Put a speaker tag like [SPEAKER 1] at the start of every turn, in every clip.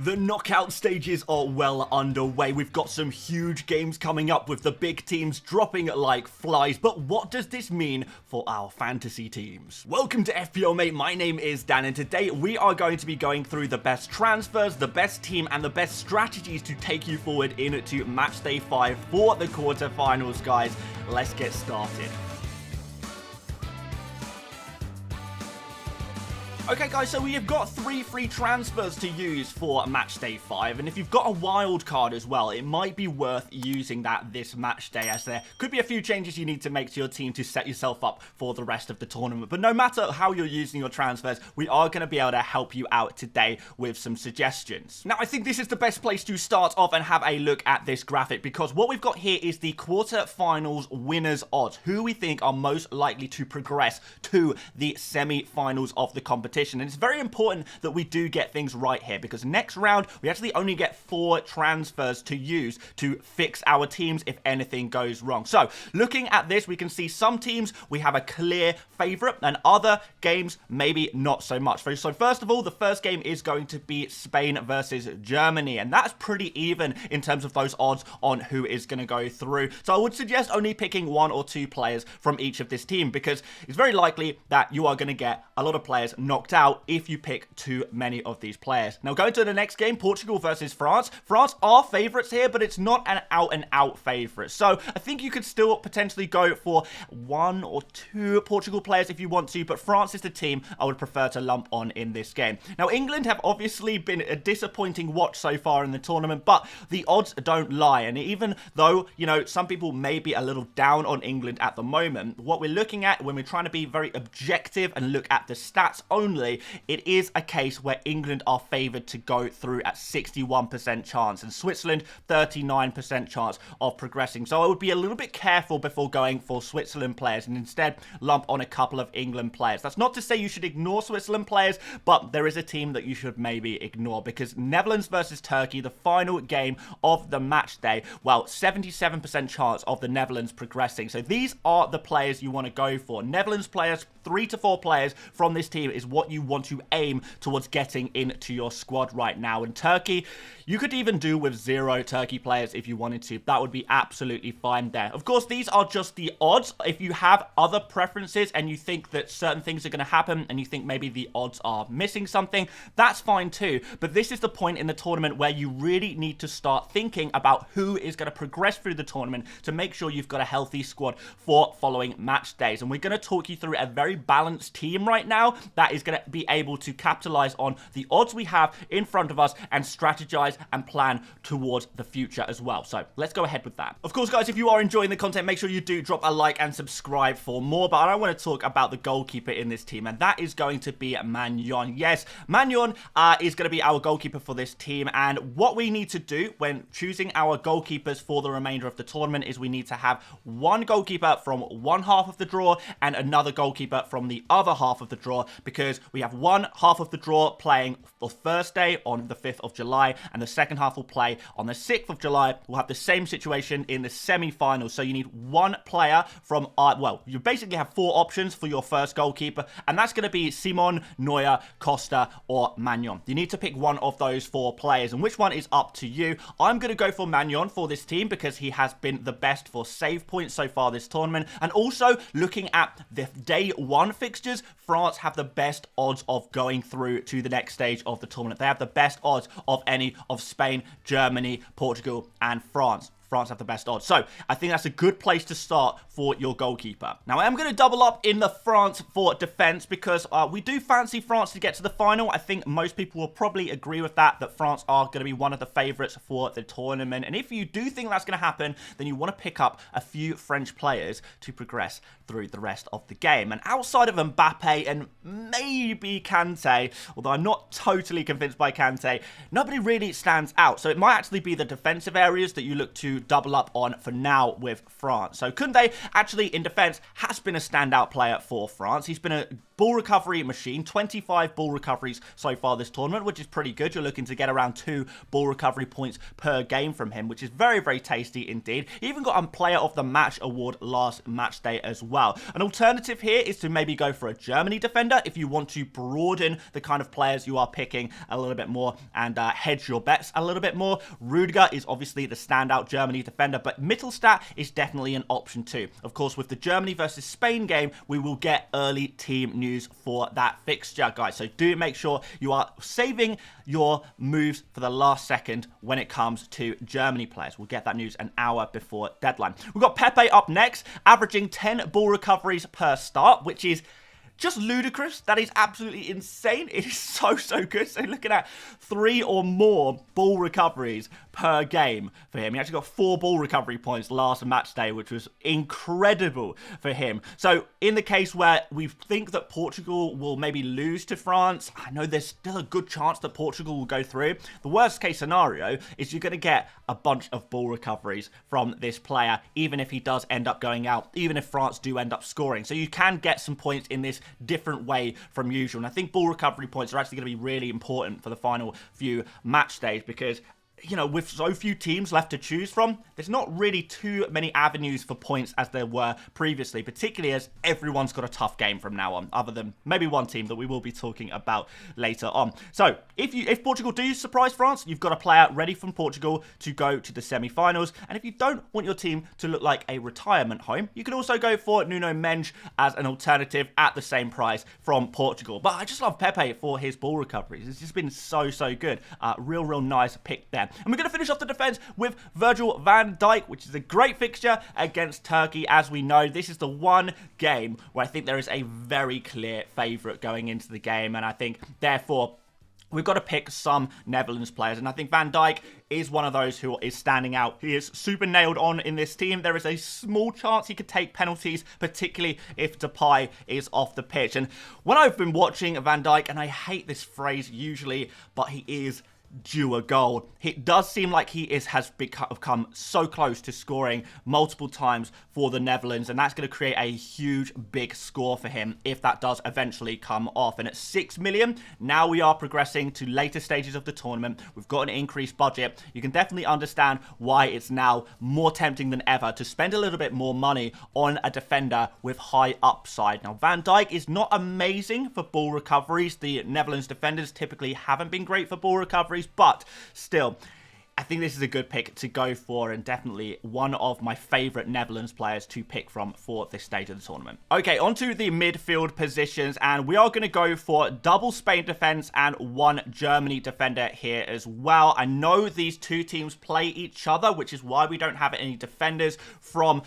[SPEAKER 1] The knockout stages are well underway. We've got some huge games coming up with the big teams dropping like flies. But what does this mean for our fantasy teams? Welcome to FPL Mate. My name is Dan, and today we are going to be going through the best transfers, the best team, and the best strategies to take you forward into Matchday 5 for the quarterfinals, guys. Let's get started. Okay guys, so we have got 3 free transfers to use for Matchday 5, and if you've got a wild card as well, it might be worth using that this match day, as there could be a few changes you need to make to your team to set yourself up for the rest of the tournament. But no matter how you're using your transfers, we are going to be able to help you out today with some suggestions. Now, I think this is the best place to start off and have a look at this graphic, because what we've got here is the quarterfinals winners odds, who we think are most likely to progress to the semi-finals of the competition. And it's very important that we do get things right here, because next round we actually only get 4 transfers to use to fix our teams if anything goes wrong. So looking at this, we can see some teams we have a clear favorite, and other games maybe not so much. So first of all, the first game is going to be Spain versus Germany, and that's pretty even in terms of those odds on who is going to go through. So I would suggest only picking 1 or 2 players from each of this team, because it's very likely that you are going to get a lot of players knocked out if you pick too many of these players. Now, going to the next game, Portugal versus France. France are favourites here, but it's not an out-and-out favourite. So I think you could still potentially go for 1 or 2 Portugal players if you want to, but France is the team I would prefer to lump on in this game. Now, England have obviously been a disappointing watch so far in the tournament, but the odds don't lie. And even though, you know, some people may be a little down on England at the moment, what we're looking at when we're trying to be very objective and look at the stats only, it is a case where England are favoured to go through at 61% chance, and Switzerland 39% chance of progressing. So I would be a little bit careful before going for Switzerland players and instead lump on a couple of England players. That's not to say you should ignore Switzerland players, but there is a team that you should maybe ignore, because Netherlands versus Turkey, the final game of the match day, well, 77% chance of the Netherlands progressing. So these are the players you want to go for. Netherlands players, 3 to 4 players from this team is what you want to aim towards getting into your squad right now. And Turkey, you could even do with 0 Turkey players if you wanted to. That would be absolutely fine there. Of course, these are just the odds. If you have other preferences and you think that certain things are going to happen and you think maybe the odds are missing something, that's fine too. But this is the point in the tournament where you really need to start thinking about who is going to progress through the tournament to make sure you've got a healthy squad for following match days. And we're going to talk you through a very balanced team right now that is going to be able to capitalize on the odds we have in front of us and strategize and plan towards the future as well. So let's go ahead with that. Of course, guys, if you are enjoying the content, make sure you do drop a like and subscribe for more. But I want to talk about the goalkeeper in this team, and that is going to be Magnon. Yes, Magnon is going to be our goalkeeper for this team, and what we need to do when choosing our goalkeepers for the remainder of the tournament is we need to have one goalkeeper from one half of the draw and another goalkeeper from the other half of the draw, because we have one half of the draw playing the first day on the 5th of July, and the second half will play on the 6th of July. We'll have the same situation in the semi-finals. So you need one player from, well, you basically have 4 options for your first goalkeeper, and that's going to be Simon, Neuer, Costa, or Magnon. You need to pick one of those 4 players, and which one is up to you. I'm going to go for Magnon for this team because he has been the best for save points so far this tournament, and also looking at the day 1 fixtures, France have the best odds of going through to the next stage of the tournament. They have the best odds of any of Spain, Germany, Portugal, and France. France have the best odds. So I think that's a good place to start for your goalkeeper. Now, I am going to double up in the France for defense, because we do fancy France to get to the final. I think most people will probably agree with that France are going to be one of the favorites for the tournament. And if you do think that's going to happen, then you want to pick up a few French players to progress through the rest of the game. And outside of Mbappe and maybe Kante, although I'm not totally convinced by Kante, nobody really stands out. So it might actually be the defensive areas that you look to to double up on for now with France. So Koundé, actually, in defense, has been a standout player for France. He's been a ball recovery machine, 25 ball recoveries so far this tournament, which is pretty good. You're looking to get around 2 ball recovery points per game from him, which is very, very tasty indeed. He even got a Player of the Match award last match day as well. An alternative here is to maybe go for a Germany defender if you want to broaden the kind of players you are picking a little bit more and hedge your bets a little bit more. Rudiger is obviously the standout Germany defender, but Mittelstadt is definitely an option too. Of course, with the Germany versus Spain game, we will get early team news for that fixture, guys. So do make sure you are saving your moves for the last second when it comes to Germany players. We'll get that news an hour before deadline. We've got Pepe up next, averaging 10 ball recoveries per start, which is just ludicrous. That is absolutely insane. It is so good. So looking at 3 or more ball recoveries per game for him. He actually got 4 ball recovery points last match day, which was incredible for him. So in the case where we think that Portugal will maybe lose to France, I know there's still a good chance that Portugal will go through. The worst case scenario is you're going to get a bunch of ball recoveries from this player, even if he does end up going out, even if France do end up scoring. So you can get some points in this different way from usual. And I think ball recovery points are actually going to be really important for the final few match days because, you know, with so few teams left to choose from, there's not really too many avenues for points as there were previously, particularly as everyone's got a tough game from now on, other than maybe one team that we will be talking about later on. So if Portugal do surprise France, you've got a player ready from Portugal to go to the semi-finals. And if you don't want your team to look like a retirement home, you can also go for Nuno Mendes as an alternative at the same price from Portugal. But I just love Pepe for his ball recoveries. It's just been so good. Real nice pick there. And we're going to finish off the defence with Virgil van Dijk, which is a great fixture against Turkey. As we know, this is the one game where I think there is a very clear favourite going into the game. And I think, therefore, we've got to pick some Netherlands players. And I think Van Dijk is one of those who is standing out. He is super nailed on in this team. There is a small chance he could take penalties, particularly if Depay is off the pitch. And when I've been watching Van Dijk, and I hate this phrase usually, but he is due a goal. It does seem like he has become so close to scoring multiple times for the Netherlands, and that's going to create a huge, big score for him if that does eventually come off. And at 6 million, now we are progressing to later stages of the tournament. We've got an increased budget. You can definitely understand why it's now more tempting than ever to spend a little bit more money on a defender with high upside. Now, Van Dijk is not amazing for ball recoveries. The Netherlands defenders typically haven't been great for ball recoveries, but still, I think this is a good pick to go for and definitely one of my favourite Netherlands players to pick from for this stage of the tournament. Okay, onto the midfield positions, and we are going to go for double Spain defence and 1 Germany defender here as well. I know these two teams play each other, which is why we don't have any defenders from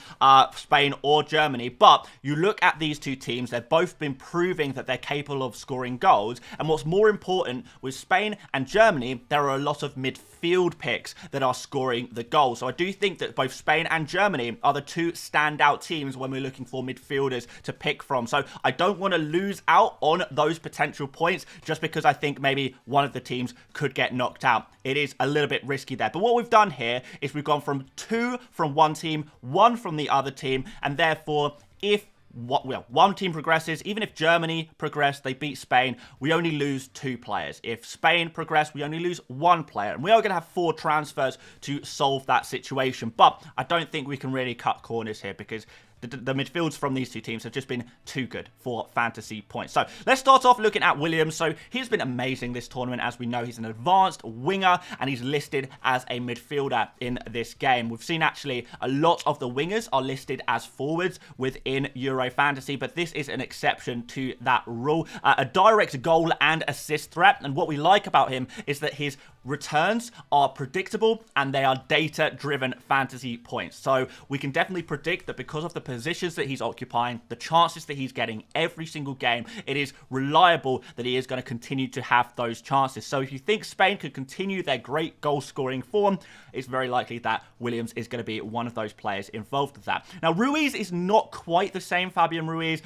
[SPEAKER 1] Spain or Germany, but you look at these two teams, they've both been proving that they're capable of scoring goals, and what's more important, with Spain and Germany, there are a lot of midfield picks that are scoring the goals. So I do think that both Spain and Germany are the two standout teams when we're looking for midfielders to pick from. So I don't want to lose out on those potential points just because I think maybe one of the teams could get knocked out. It is a little bit risky there. But what we've done here is we've gone from 2 from one team, 1 from the other team, and therefore if one team progresses, even if Germany progress, they beat Spain, we only lose 2 players. If Spain progress, we only lose 1 player. And we are going to have 4 transfers to solve that situation. But I don't think we can really cut corners here because the midfields from these two teams have just been too good for fantasy points. So let's start off looking at Williams. So he's been amazing this tournament. As we know, he's an advanced winger and he's listed as a midfielder in this game. We've seen actually a lot of the wingers are listed as forwards within Euro Fantasy, but this is an exception to that rule. A direct goal and assist threat. And what we like about him is that his returns are predictable and they are data-driven fantasy points. So we can definitely predict that because of the positions that he's occupying, the chances that he's getting every single game, it is reliable that he is going to continue to have those chances. So if you think Spain could continue their great goal-scoring form, it's very likely that Williams is going to be one of those players involved with that. Now, Ruiz is not quite the same, Fabian Ruiz.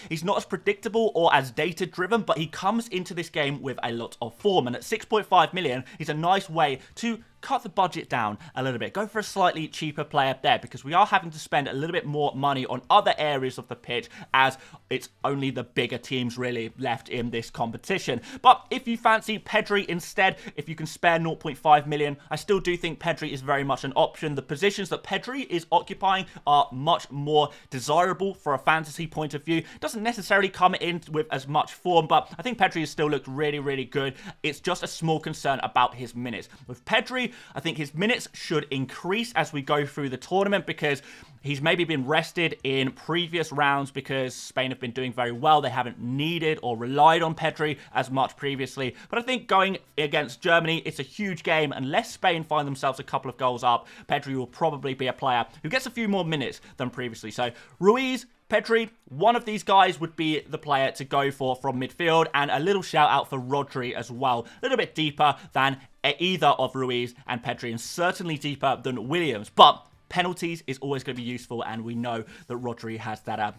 [SPEAKER 1] He's not as predictable or as data-driven, but he comes into this game with a lot of form. And at 6.5 million, he's a nice way to cut the budget down a little bit. Go for a slightly cheaper player there, because we are having to spend a little bit more money on other areas of the pitch, as it's only the bigger teams really left in this competition. But if you fancy Pedri instead, if you can spare 0.5 million, I still do think Pedri is very much an option. The positions that Pedri is occupying are much more desirable for a fantasy point of view. Doesn't necessarily come in with as much form, but I think Pedri has still looked really, really good. It's just a small concern about his minutes. With Pedri, I think his minutes should increase as we go through the tournament, because he's maybe been rested in previous rounds because Spain have been doing very well. They haven't needed or relied on Pedri as much previously. But I think going against Germany, it's a huge game. Unless Spain find themselves a couple of goals up, Pedri will probably be a player who gets a few more minutes than previously. So Ruiz, Pedri, one of these guys would be the player to go for from midfield, and a little shout out for Rodri as well. A little bit deeper than either of Ruiz and Pedri, and certainly deeper than Williams. But penalties is always going to be useful, and we know that Rodri has that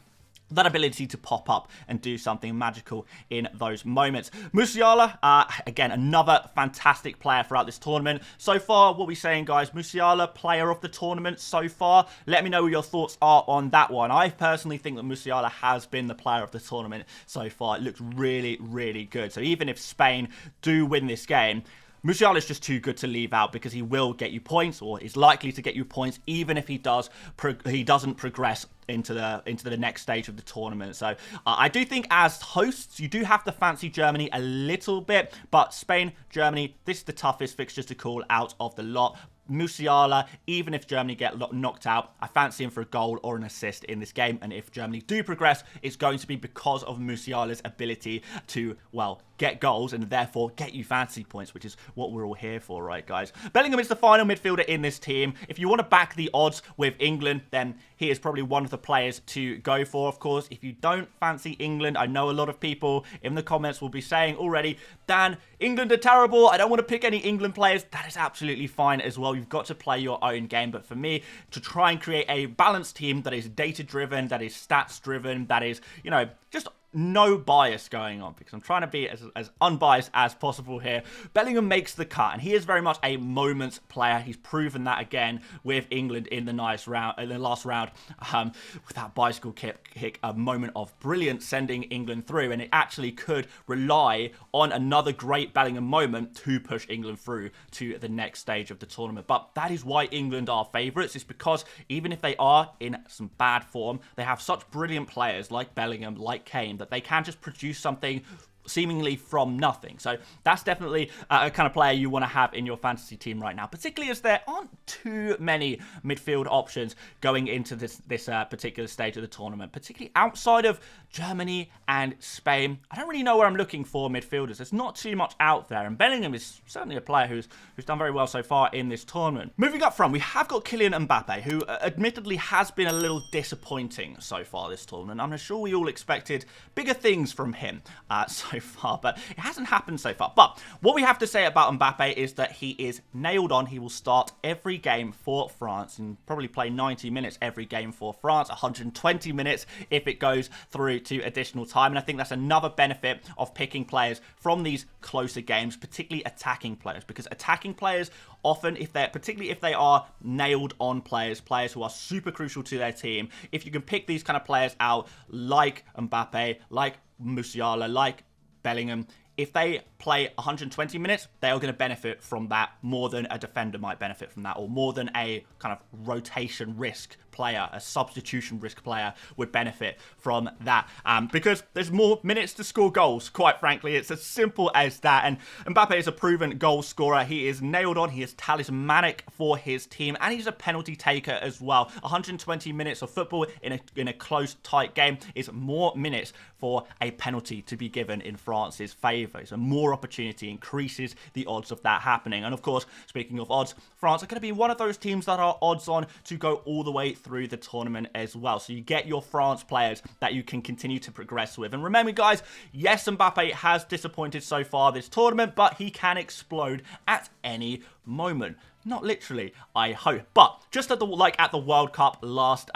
[SPEAKER 1] ability to pop up and do something magical in those moments. Musiala, again, another fantastic player throughout this tournament. So far, what are we saying, guys? Musiala, player of the tournament so far? Let me know what your thoughts are on that one. I personally think that Musiala has been the player of the tournament so far. It looks really, really good. So even if Spain do win this game, Musiala is just too good to leave out, because he will get you points, or is likely to get you points, even if he doesn't progress into the next stage of the tournament. So I do think as hosts, you do have to fancy Germany a little bit, but Spain, Germany, this is the toughest fixtures to call out of the lot. Musiala, even if Germany get knocked out, I fancy him for a goal or an assist in this game. And if Germany do progress, it's going to be because of Musiala's ability to, well, get goals and therefore get you fantasy points, which is what we're all here for, right, guys? Bellingham is the final midfielder in this team. If you want to back the odds with England, then he is probably one of the players to go for, of course. If you don't fancy England, I know a lot of people in the comments will be saying already, Dan, England are terrible, I don't want to pick any England players. That is absolutely fine as well. You've got to play your own game. But for me, to try and create a balanced team that is data-driven, that is stats-driven, that is, you know, just no bias going on, because I'm trying to be as unbiased as possible here. Bellingham makes the cut, and he is very much a moments player. He's proven that again with England in the last round, with that bicycle kick, a moment of brilliance sending England through, and it actually could rely on another great Bellingham moment to push England through to the next stage of the tournament. But that is why England are favourites. It's because even if they are in some bad form, they have such brilliant players like Bellingham, like Kane, that they can just produce something seemingly from nothing. So that's definitely a kind of player you want to have in your fantasy team right now, particularly as there aren't too many midfield options going into this particular stage of the tournament, particularly outside of Germany and Spain. I don't really know where I'm looking for midfielders. There's not too much out there, and Bellingham is certainly a player who's done very well so far in this tournament. Moving up front, we have got Kylian Mbappe, who admittedly has been a little disappointing so far this tournament. I'm sure we all expected bigger things from him so far, but it hasn't happened so far. But what we have to say about Mbappe is that he is nailed on. He will start every game for France and probably play 90 minutes every game for France, 120 minutes if it goes through to additional time. And I think that's another benefit of picking players from these closer games, particularly attacking players, because attacking players often, particularly if they are nailed on players who are super crucial to their team, if you can pick these kind of players out like Mbappe, like Musiala, like Bellingham, if they play 120 minutes, they are going to benefit from that more than a defender might benefit from that, or more than a kind of rotation risk player, a substitution risk player would benefit from that, because there's more minutes to score goals. Quite frankly, it's as simple as that. And Mbappe is a proven goal scorer. He is nailed on. He is talismanic for his team, and he's a penalty taker as well. 120 minutes of football in a close, tight game is more minutes for a penalty to be given in France's favour. So more opportunity increases the odds of that happening. And of course, speaking of odds, France are going to be one of those teams that are odds on to go all the way through the tournament as well. So you get your France players that you can continue to progress with. And remember, guys, yes, Mbappe has disappointed so far this tournament, but he can explode at any moment. Not literally, I hope. But just at the World Cup last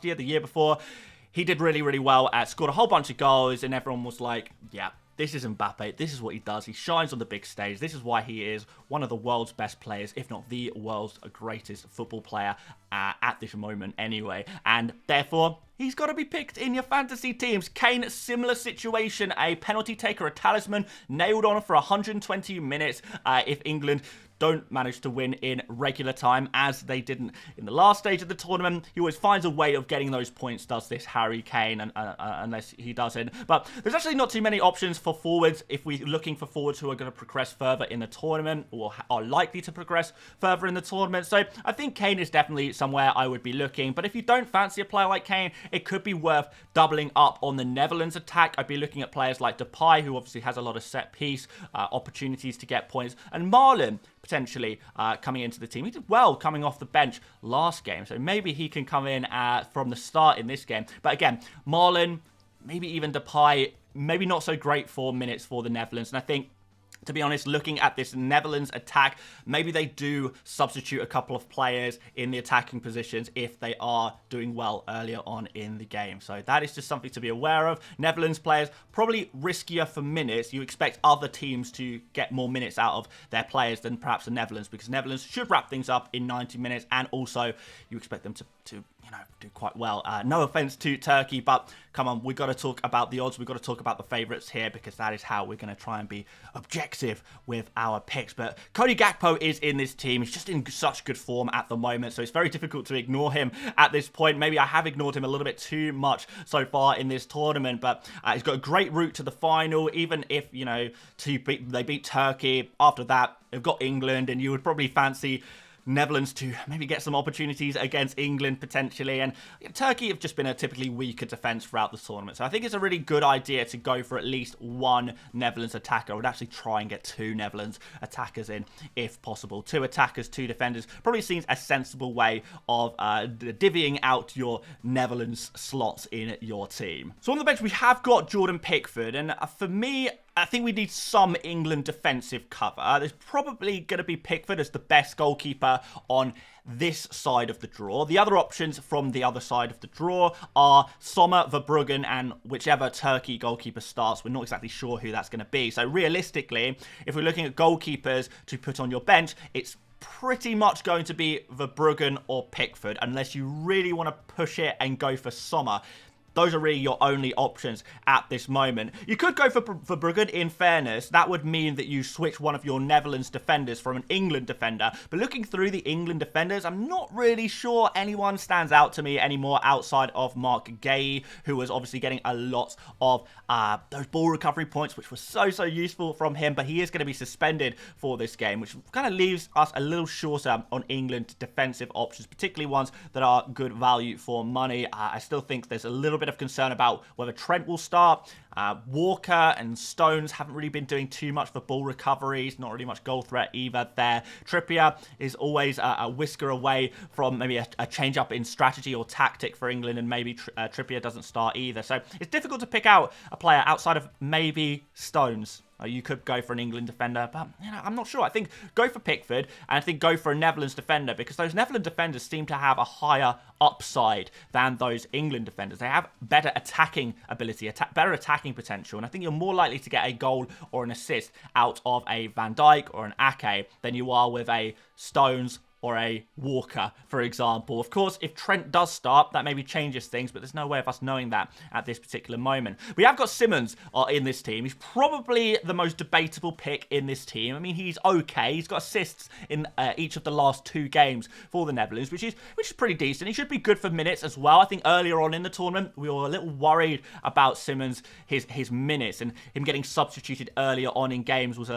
[SPEAKER 1] year, the year before, he did really, really well, scored a whole bunch of goals, and everyone was like, yeah, This is Mbappe. This is what he does. He shines on the big stage. This is why he is one of the world's best players, if not the world's greatest football player at this moment anyway. And therefore, he's got to be picked in your fantasy teams. Kane, similar situation. A penalty taker, a talisman, nailed on for 120 minutes if England don't manage to win in regular time, as they didn't in the last stage of the tournament. He always finds a way of getting those points, does this Harry Kane, and, unless he doesn't. But there's actually not too many options for forwards if we're looking for forwards who are going to progress further in the tournament, or are likely to progress further in the tournament. So I think Kane is definitely somewhere I would be looking. But if you don't fancy a player like Kane, it could be worth doubling up on the Netherlands attack. I'd be looking at players like Depay, who obviously has a lot of set-piece opportunities to get points, and Marlon, potentially coming into the team. He did well coming off the bench last game, so maybe he can come in from the start in this game. But again, Marlon, maybe even Depay, maybe not so great for minutes for the Netherlands. And I think, to be honest, looking at this Netherlands attack, maybe they do substitute a couple of players in the attacking positions if they are doing well earlier on in the game. So that is just something to be aware of. Netherlands players, probably riskier for minutes. You expect other teams to get more minutes out of their players than perhaps the Netherlands, because Netherlands should wrap things up in 90 minutes, and also you expect them to do quite well. No offense to Turkey, but come on, we've got to talk about the odds. We've got to talk about the favourites here, because that is how we're going to try and be objective with our picks. But Cody Gakpo is in this team. He's just in such good form at the moment, so it's very difficult to ignore him at this point. Maybe I have ignored him a little bit too much so far in this tournament, but he's got a great route to the final. Even if, they beat Turkey, after that, they've got England, and you would probably fancy Netherlands to maybe get some opportunities against England potentially. And Turkey have just been a typically weaker defence throughout the tournament. So I think it's a really good idea to go for at least one Netherlands attacker. I would actually try and get two Netherlands attackers in if possible. Two attackers, two defenders probably seems a sensible way of divvying out your Netherlands slots in your team. So on the bench, we have got Jordan Pickford. And for me, I think we need some England defensive cover. There's probably going to be Pickford as the best goalkeeper on this side of the draw. The other options from the other side of the draw are Sommer, Verbruggen, and whichever Turkey goalkeeper starts. We're not exactly sure who that's going to be. So realistically, if we're looking at goalkeepers to put on your bench, it's pretty much going to be Verbruggen or Pickford, unless you really want to push it and go for Sommer. Those are really your only options at this moment. You could go for Verbruggen, in fairness. That would mean that you switch one of your Netherlands defenders from an England defender. But looking through the England defenders, I'm not really sure anyone stands out to me anymore outside of Mark Gay, who was obviously getting a lot of those ball recovery points, which was so useful from him. But he is going to be suspended for this game, which kind of leaves us a little shorter on England defensive options, particularly ones that are good value for money. I still think there's a little bit of concern about whether Trent will start. Walker and Stones haven't really been doing too much for ball recoveries, not really much goal threat either there. Trippier is always a whisker away from maybe a change up in strategy or tactic for England, and maybe Trippier doesn't start either. So it's difficult to pick out a player outside of maybe Stones. You could go for an England defender, but I'm not sure. I think go for Pickford, and I think go for a Netherlands defender, because those Netherlands defenders seem to have a higher upside than those England defenders. They have better attacking ability, better attacking potential, and I think you're more likely to get a goal or an assist out of a Van Dijk or an Ake than you are with a Stones or a Walker, for example. Of course, if Trent does start, that maybe changes things, but there's no way of us knowing that at this particular moment. We have got Simmons in this team. He's probably the most debatable pick in this team. I mean, he's okay. He's got assists in each of the last two games for the Netherlands, which is pretty decent. He should be good for minutes as well. I think earlier on in the tournament, we were a little worried about Simmons, his minutes, and him getting substituted earlier on in games was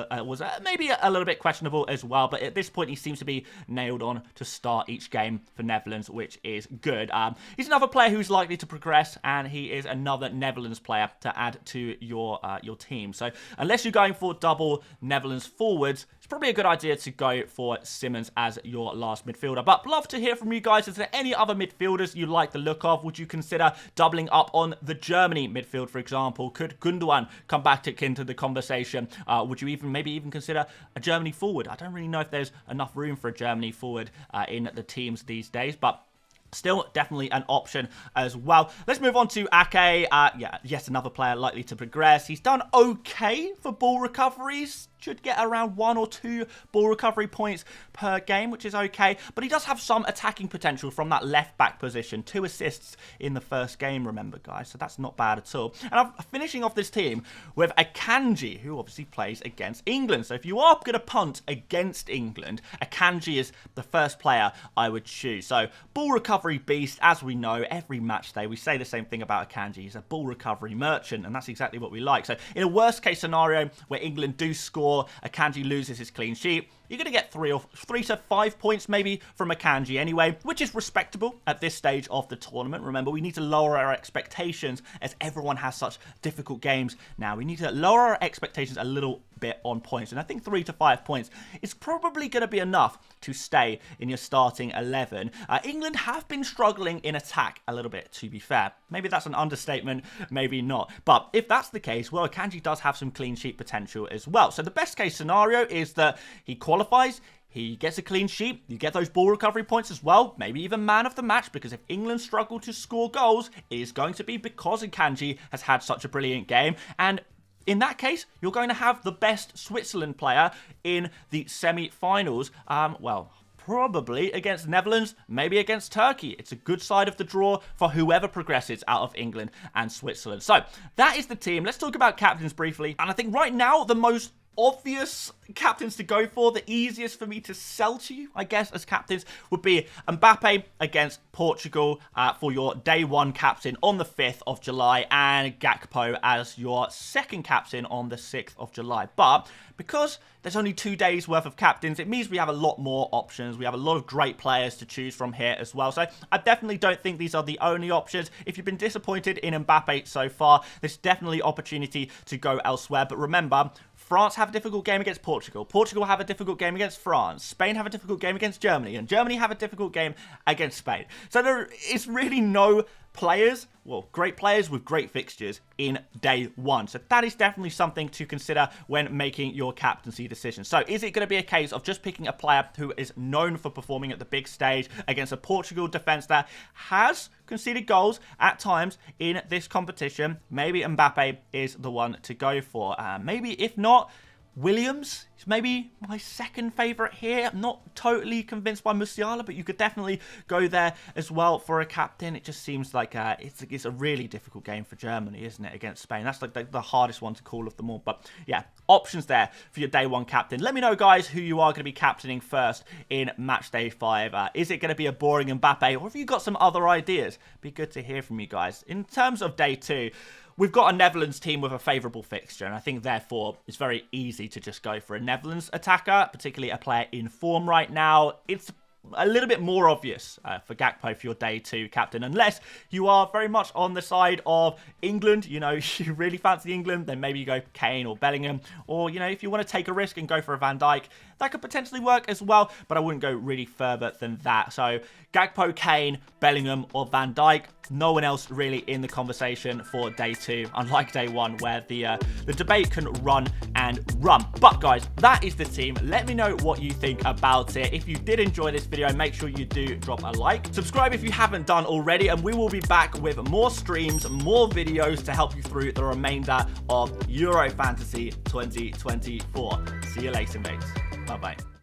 [SPEAKER 1] maybe a little bit questionable as well. But at this point, he seems to be nailed on to start each game for Netherlands, which is good. He's another player who's likely to progress, and he is another Netherlands player to add to your team. So unless you're going for double Netherlands forwards, it's probably a good idea to go for Simmons as your last midfielder. But love to hear from you guys. Is there any other midfielders you like the look of? Would you consider doubling up on the Germany midfield, for example? Could Gundogan come back into the conversation? Would you maybe even consider a Germany forward? I don't really know if there's enough room for a Germany forward in the teams these days, but Still definitely an option as well. Let's move on to Ake. Yeah, yet another player likely to progress. He's done okay for ball recoveries. Should get around 1 or 2 ball recovery points per game, which is okay. But he does have some attacking potential from that left back position. 2 assists in the first game, remember, guys. So that's not bad at all. And I'm finishing off this team with Akanji, who obviously plays against England. So if you are going to punt against England, Akanji is the first player I would choose. So ball recovery beast, as we know, every match day we say the same thing about Akanji. He's a ball recovery merchant, and that's exactly what we like. So in a worst case scenario where England do score, Akanji loses his clean sheet, you're going to get 3 to 5 points maybe from Akanji anyway, which is respectable at this stage of the tournament. Remember, we need to lower our expectations as everyone has such difficult games now. We need to lower our expectations a little bit on points, and I think 3 to 5 points is probably going to be enough to stay in your starting 11. England have been struggling in attack a little bit, to be fair. Maybe that's an understatement, maybe not. But if that's the case, well, Akanji does have some clean sheet potential as well. So the best case scenario is that he qualifies, he gets a clean sheet, you get those ball recovery points as well, maybe even man of the match, because if England struggle to score goals, it is going to be because Akanji has had such a brilliant game. And in that case, you're going to have the best Switzerland player in the semi-finals. Well, probably against Netherlands, maybe against Turkey. It's a good side of the draw for whoever progresses out of England and Switzerland. So that is the team. Let's talk about captains briefly. And I think right now, the most obvious captains to go for, the easiest for me to sell to you, I guess, as captains, would be Mbappe against Portugal for your day 1 captain on the 5th of July, and Gakpo as your second captain on the 6th of July. But because there's only 2 days worth of captains, it means we have a lot more options. We have a lot of great players to choose from here as well. So I definitely don't think these are the only options. If you've been disappointed in Mbappe so far, there's definitely opportunity to go elsewhere. But remember, France have a difficult game against Portugal. Portugal have a difficult game against France. Spain have a difficult game against Germany. And Germany have a difficult game against Spain. So there is really no players, well, great players with great fixtures in day 1. So that is definitely something to consider when making your captaincy decision. So is it going to be a case of just picking a player who is known for performing at the big stage against a Portugal defence that has conceded goals at times in this competition? Maybe Mbappe is the one to go for. Maybe if not, Williams is maybe my second favourite here. I'm not totally convinced by Musiala, but you could definitely go there as well for a captain. It just seems like it's a really difficult game for Germany, isn't it, against Spain? That's like the hardest one to call of them all. But yeah, options there for your day 1 captain. Let me know, guys, who you are going to be captaining first in match day 5. Is it going to be a boring Mbappe, or have you got some other ideas? Be good to hear from you guys. In terms of day 2, we've got a Netherlands team with a favourable fixture, and I think, therefore, it's very easy to just go for a Netherlands attacker, particularly a player in form right now. It's a little bit more obvious for Gakpo for your day 2 captain, unless you are very much on the side of England. You know, you really fancy England, then maybe you go Kane or Bellingham, or, you know, if you want to take a risk and go for a Van Dijk, that could potentially work as well, but I wouldn't go really further than that. So Gakpo, Kane, Bellingham, or Van Dijk. No one else really in the conversation for day 2, unlike day 1, where the debate can run and run. But guys, that is the team. Let me know what you think about it. If you did enjoy this video, make sure you do drop a like. Subscribe if you haven't done already, and we will be back with more streams, more videos to help you through the remainder of Euro Fantasy 2024. See you later, mates. Bye-bye.